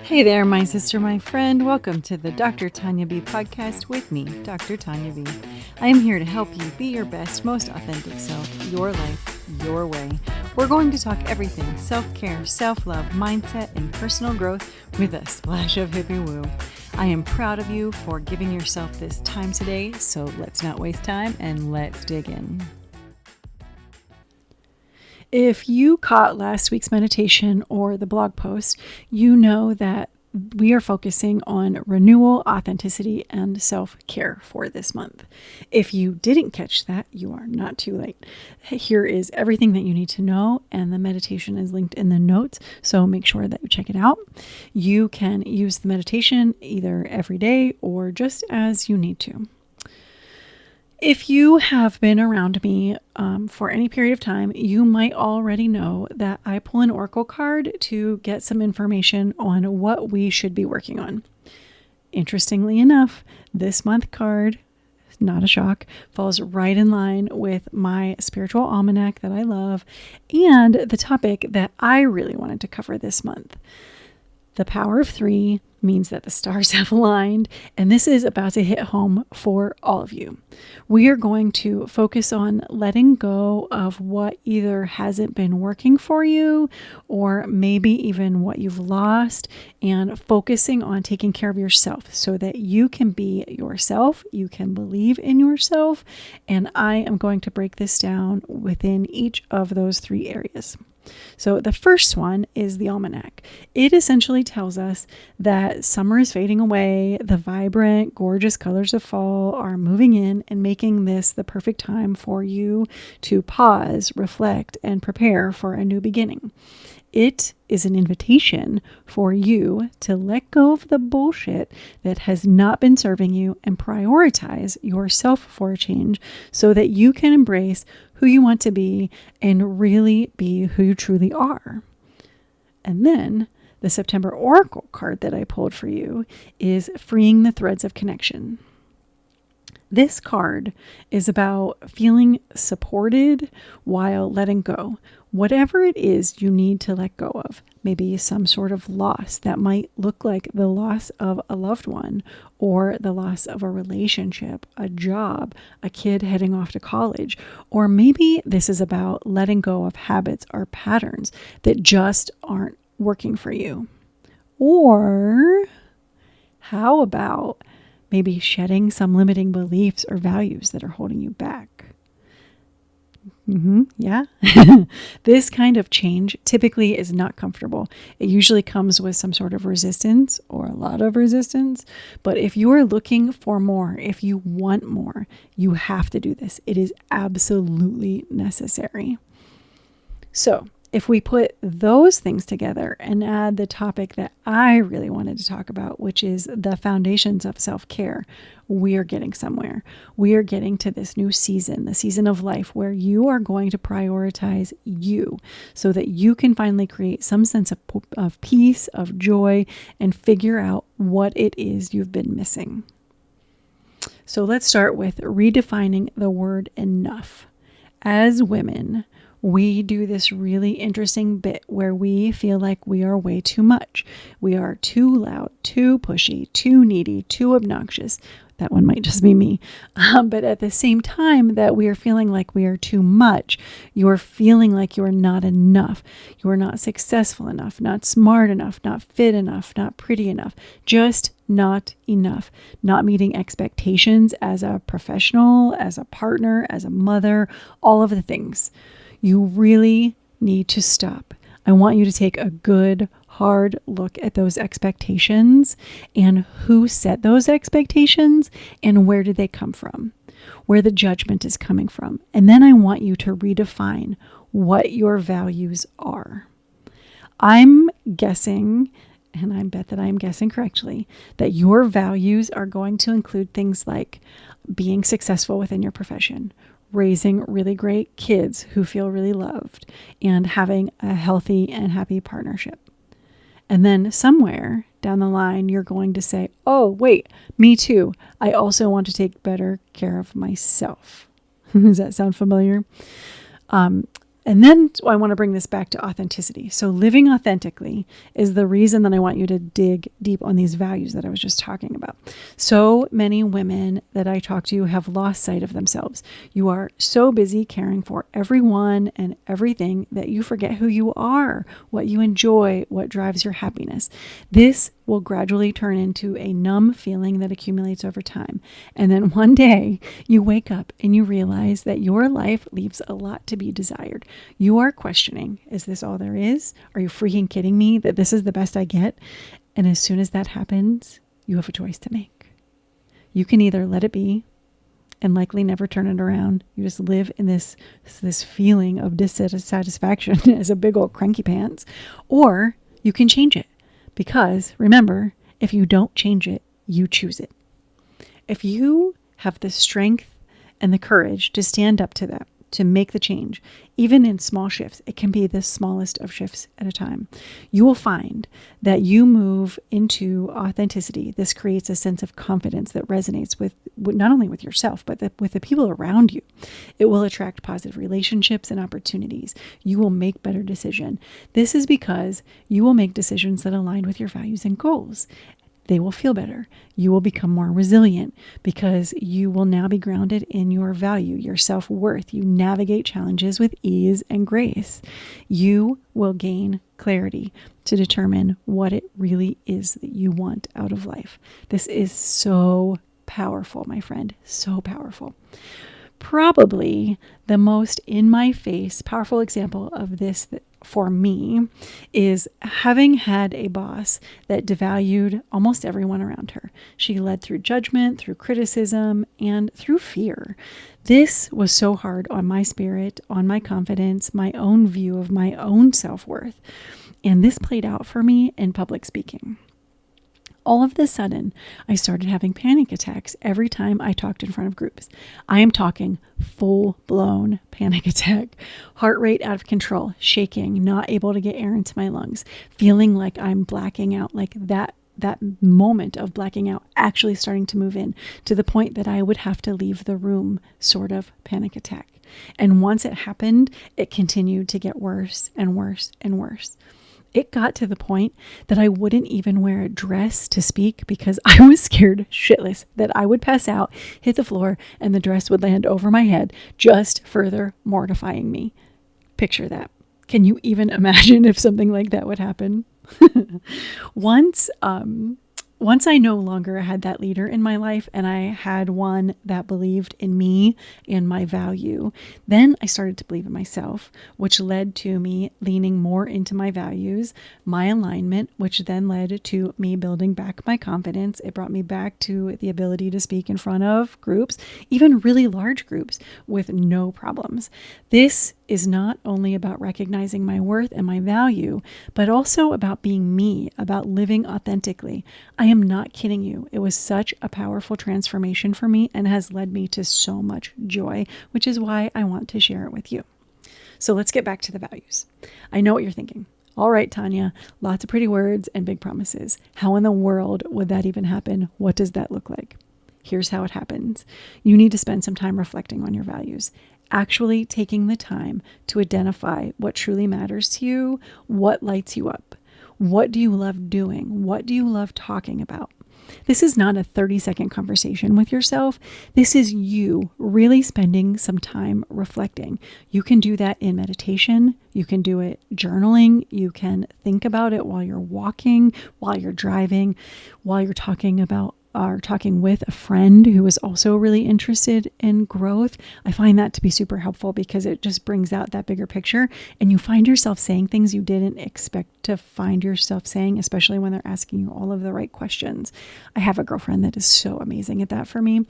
Hey there, my sister, my friend. Welcome to the Dr. Tanya B podcast with me, Dr. Tanya B. I am here to help you be your best, most authentic self, your life, your way. We're going to talk everything self-care, self-love, mindset, and personal growth with a splash of hippie woo. I am proud of you for giving yourself this time today, so let's not waste time and let's dig in. If you caught last week's meditation or the blog post, you know that we are focusing on renewal, authenticity, and self-care for this month. If you didn't catch that, you are not too late. Here is everything that you need to know, and the meditation is linked in the notes, so make sure that you check it out. You can use the meditation either every day or just as you need to. If you have been around me for any period of time, you might already know that I pull an oracle card to get some information on what we should be working on. Interestingly enough, this month card, not a shock, falls right in line with my spiritual almanac that I love and the topic that I really wanted to cover this month. The power of 3 means that the stars have aligned, and this is about to hit home for all of you. We are going to focus on letting go of what either hasn't been working for you or maybe even what you've lost, and focusing on taking care of yourself so that you can be yourself, you can believe in yourself, and I am going to break this down within each of those 3 areas. So the first one is the almanac. It essentially tells us that summer is fading away, the vibrant, gorgeous colors of fall are moving in and making this the perfect time for you to pause, reflect, and prepare for a new beginning. It is an invitation for you to let go of the bullshit that has not been serving you and prioritize yourself for a change so that you can embrace who you want to be and really be who you truly are. And then the September Oracle card that I pulled for you is freeing the threads of connection. This card is about feeling supported while letting go. Whatever it is you need to let go of, maybe some sort of loss that might look like the loss of a loved one or the loss of a relationship, a job, a kid heading off to college, or maybe this is about letting go of habits or patterns that just aren't working for you. Or how about maybe shedding some limiting beliefs or values that are holding you back? Yeah. This kind of change typically is not comfortable. It usually comes with some sort of resistance or a lot of resistance. But if you are looking for more, if you want more, you have to do this. It is absolutely necessary. So if we put those things together and add the topic that I really wanted to talk about, which is the foundations of self-care, we are getting somewhere. We are getting to this new season, the season of life where you are going to prioritize you so that you can finally create some sense of peace, of joy, and figure out what it is you've been missing. So let's start with redefining the word enough. As women, we do this really interesting bit where we feel like we are way too much. We are too loud, too pushy, too needy, too obnoxious. That one might just be me. But at the same time that we are feeling like we are too much, you're feeling like you're not enough. You're not successful enough, not smart enough, not fit enough, not pretty enough, just not enough. Not meeting expectations as a professional, as a partner, as a mother, all of the things. You really need to stop. I want you to take a good, hard look at those expectations and who set those expectations and where did they come from, where the judgment is coming from. And then I want you to redefine what your values are. I'm guessing, and I bet that I'm guessing correctly, that your values are going to include things like being successful within your profession, raising really great kids who feel really loved, and having a healthy and happy partnership. And then somewhere down the line, you're going to say, oh, wait, me too. I also want to take better care of myself. Does that sound familiar? And And then I want to bring this back to authenticity. So living authentically is the reason that I want you to dig deep on these values that I was just talking about. So many women that I talk to have lost sight of themselves. You are so busy caring for everyone and everything that you forget who you are, what you enjoy, what drives your happiness. This will gradually turn into a numb feeling that accumulates over time. And then one day you wake up and you realize that your life leaves a lot to be desired. You are questioning, is this all there is? Are you freaking kidding me that this is the best I get? And as soon as that happens, you have a choice to make. You can either let it be and likely never turn it around. You just live in this feeling of dissatisfaction as a big old cranky pants, or you can change it. Because remember, if you don't change it, you choose it. If you have the strength and the courage to stand up to that, to make the change, even in small shifts, it can be the smallest of shifts at a time, you will find that you move into authenticity. This creates a sense of confidence that resonates with not only with yourself, but with the people around you. It will attract positive relationships and opportunities. You will make better decisions. This is because you will make decisions that align with your values and goals. They will feel better. You will become more resilient because you will now be grounded in your value, your self-worth. You navigate challenges with ease and grace. You will gain clarity to determine what it really is that you want out of life. This is so powerful, my friend, so powerful. Probably the most in-my-face, powerful example of this for me is having had a boss that devalued almost everyone around her. She led through judgment, through criticism, and through fear. This was so hard on my spirit, on my confidence, my own view of my own self-worth. And this played out for me in public speaking. All of a sudden, I started having panic attacks every time I talked in front of groups. I am talking full-blown panic attack, heart rate out of control, shaking, not able to get air into my lungs, feeling like I'm blacking out, like that moment of blacking out actually starting to move in to the point that I would have to leave the room, sort of panic attack. And once it happened, it continued to get worse and worse and worse. It got to the point that I wouldn't even wear a dress to speak because I was scared shitless that I would pass out, hit the floor, and the dress would land over my head, just further mortifying me. Picture that. Can you even imagine if something like that would happen? Once I no longer had that leader in my life and I had one that believed in me and my value, then I started to believe in myself, which led to me leaning more into my values, my alignment, which then led to me building back my confidence. It brought me back to the ability to speak in front of groups, even really large groups, with no problems. This is not only about recognizing my worth and my value, but also about being me, about living authentically. I am not kidding you. It was such a powerful transformation for me and has led me to so much joy, which is why I want to share it with you. So let's get back to the values. I know what you're thinking. All right, Tanya, lots of pretty words and big promises. How in the world would that even happen? What does that look like? Here's how it happens. You need to spend some time reflecting on your values, actually taking the time to identify what truly matters to you, what lights you up. What do you love doing? What do you love talking about? This is not a 30-second conversation with yourself. This is you really spending some time reflecting. You can do that in meditation. You can do it journaling. You can think about it while you're walking, while you're driving, while you're talking with a friend who is also really interested in growth. I find that to be super helpful because it just brings out that bigger picture and you find yourself saying things you didn't expect to find yourself saying, especially when they're asking you all of the right questions. I have a girlfriend that is so amazing at that for me.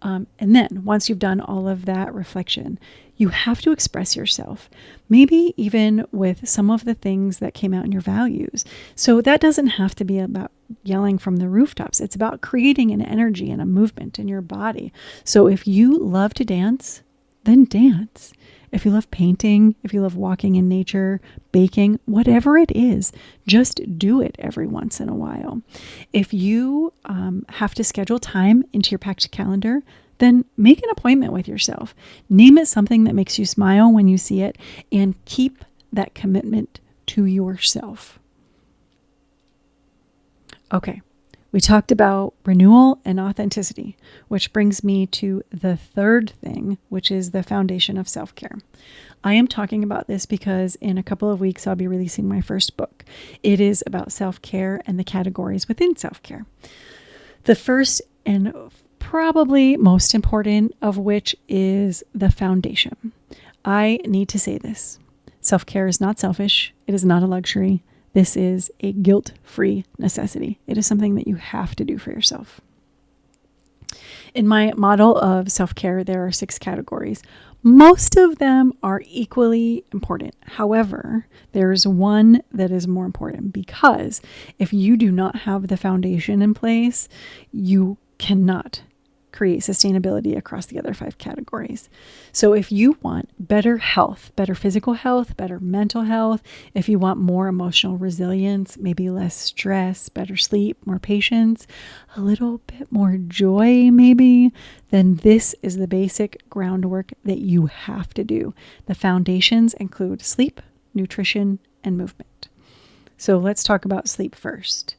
And then once you've done all of that reflection, you have to express yourself, maybe even with some of the things that came out in your values. So that doesn't have to be about yelling from the rooftops. It's about creating an energy and a movement in your body. So if you love to dance, then dance. If you love painting, if you love walking in nature, baking, whatever it is, just do it every once in a while. If you have to schedule time into your packed calendar, then make an appointment with yourself. Name it something that makes you smile when you see it, and keep that commitment to yourself. Okay, we talked about renewal and authenticity, which brings me to the third thing, which is the foundation of self-care. I am talking about this because in a couple of weeks, I'll be releasing my first book. It is about self-care and the categories within self-care. The first and probably most important of which is the foundation. I need to say this. Self-care is not selfish. It is not a luxury. This is a guilt-free necessity. It is something that you have to do for yourself. In my model of self-care, there are 6 categories. Most of them are equally important. However, there's one that is more important, because if you do not have the foundation in place, you cannot create sustainability across the other 5 categories. So if you want better health, better physical health, better mental health, if you want more emotional resilience, maybe less stress, better sleep, more patience, a little bit more joy maybe, then this is the basic groundwork that you have to do. The foundations include sleep, nutrition, and movement. So let's talk about sleep first.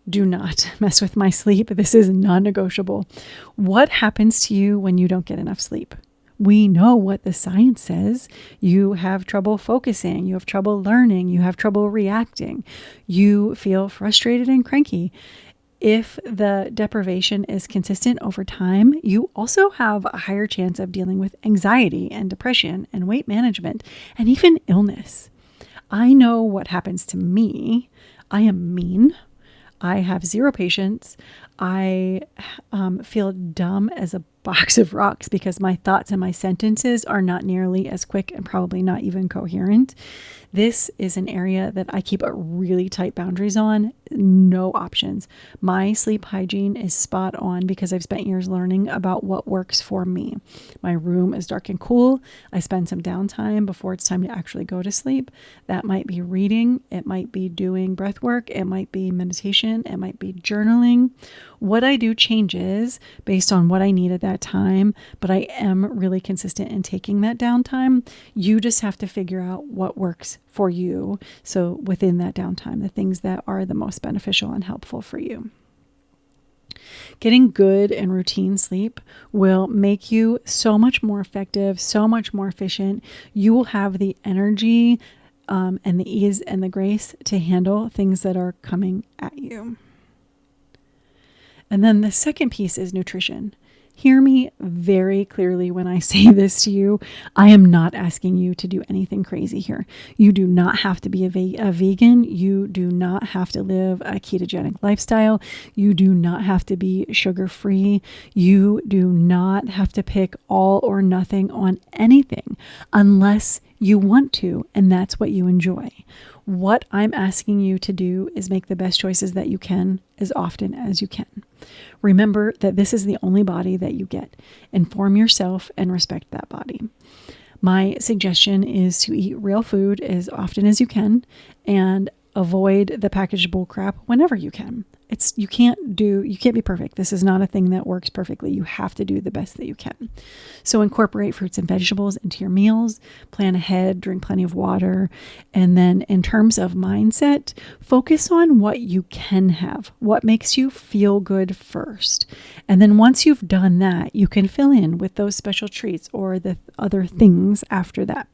Do not mess with my sleep. This is non-negotiable. What happens to you when you don't get enough sleep? We know what the science says. You have trouble focusing. You have trouble learning. You have trouble reacting. You feel frustrated and cranky. If the deprivation is consistent over time, you also have a higher chance of dealing with anxiety and depression and weight management and even illness. I know what happens to me. I am mean. I have 0 patience. I feel dumb as a box of rocks because my thoughts and my sentences are not nearly as quick and probably not even coherent. This is an area that I keep a really tight boundaries on. No options. My sleep hygiene is spot on because I've spent years learning about what works for me. My room is dark and cool. I spend some downtime before it's time to actually go to sleep. That might be reading. It might be doing breath work. It might be meditation. It might be journaling. What I do changes based on what I need at that time, but I am really consistent in taking that downtime. You just have to figure out what works for you. So within that downtime, the things that are the most beneficial and helpful for you. Getting good and routine sleep will make you so much more effective, so much more efficient. You will have the energy and the ease and the grace to handle things that are coming at you. And then the second piece is nutrition. Hear me very clearly when I say this to you. I am not asking you to do anything crazy here. You do not have to be a vegan. You do not have to live a ketogenic lifestyle. You do not have to be sugar-free. You do not have to pick all or nothing on anything unless you want to, and that's what you enjoy. What I'm asking you to do is make the best choices that you can as often as you can. Remember that this is the only body that you get. Inform yourself and respect that body. My suggestion is to eat real food as often as you can and avoid the packaged bull crap whenever you can. You can't be perfect. This is not a thing that works perfectly. You have to do the best that you can. So incorporate fruits and vegetables into your meals, plan ahead, drink plenty of water. And then in terms of mindset, focus on what you can have, what makes you feel good first. And then once you've done that, you can fill in with those special treats or the other things after that.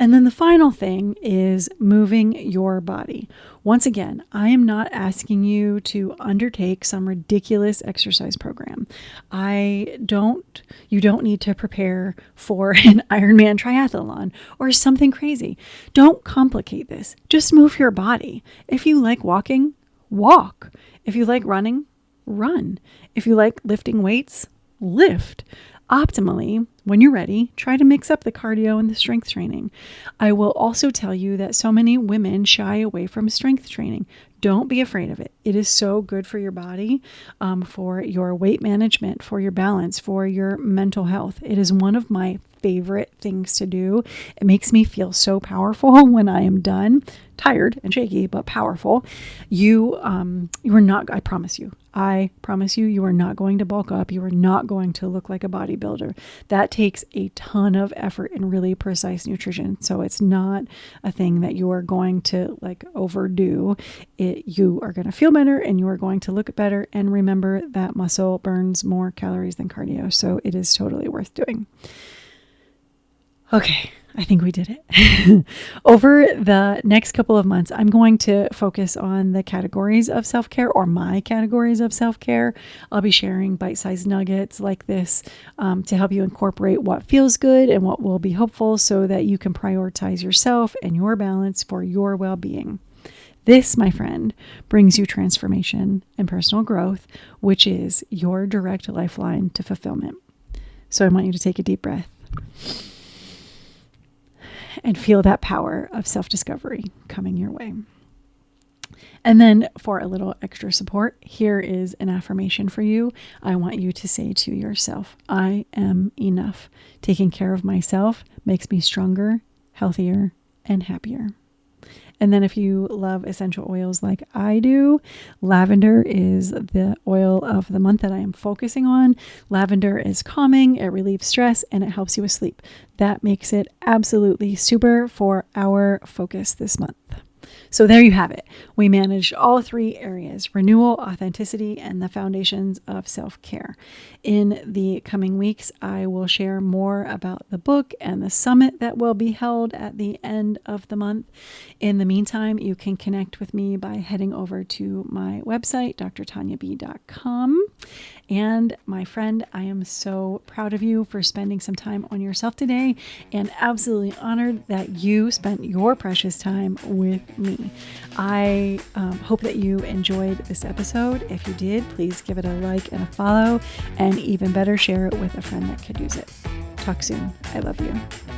And then the final thing is moving your body. Once again, I am not asking you to undertake some ridiculous exercise program. You don't need to prepare for an Ironman triathlon or something crazy. Don't complicate this. Just move your body. If you like walking, walk. If you like running, run. If you like lifting weights, lift. Optimally, when you're ready, try to mix up the cardio and the strength training. I will also tell you that so many women shy away from strength training. Don't be afraid of it. It is so good for your body, for your weight management, for your balance, for your mental health. It is one of my favorite things to do. It makes me feel so powerful when I am done, tired and shaky, but powerful. You are not, I promise you, you are not going to bulk up. You are not going to look like a bodybuilder. That takes a ton of effort and really precise nutrition. So it's not a thing that you are going to like overdo. You are going to feel better and you are going to look better. And remember that muscle burns more calories than cardio. So it is totally worth doing. Okay, I think we did it. Over the next couple of months, I'm going to focus on the categories of self-care, or my categories of self-care. I'll be sharing bite-sized nuggets like this to help you incorporate what feels good and what will be helpful so that you can prioritize yourself and your balance for your well-being. This, my friend, brings you transformation and personal growth, which is your direct lifeline to fulfillment. So I want you to take a deep breath and feel that power of self-discovery coming your way. And then for a little extra support, here is an affirmation for you. I want you to say to yourself, I am enough. Taking care of myself makes me stronger, healthier, and happier. And then if you love essential oils like I do, lavender is the oil of the month that I am focusing on. Lavender is calming, it relieves stress, and it helps you with sleep. That makes it absolutely super for our focus this month. So there you have it. We managed all three areas: renewal, authenticity, and the foundations of self-care. In the coming weeks, I will share more about the book and the summit that will be held at the end of the month. In the meantime, you can connect with me by heading over to my website, drtanyab.com. And my friend, I am so proud of you for spending some time on yourself today, and absolutely honored that you spent your precious time with me. I hope that you enjoyed this episode. If you did, please give it a like and a follow, and even better, share it with a friend that could use it. Talk soon. I love you.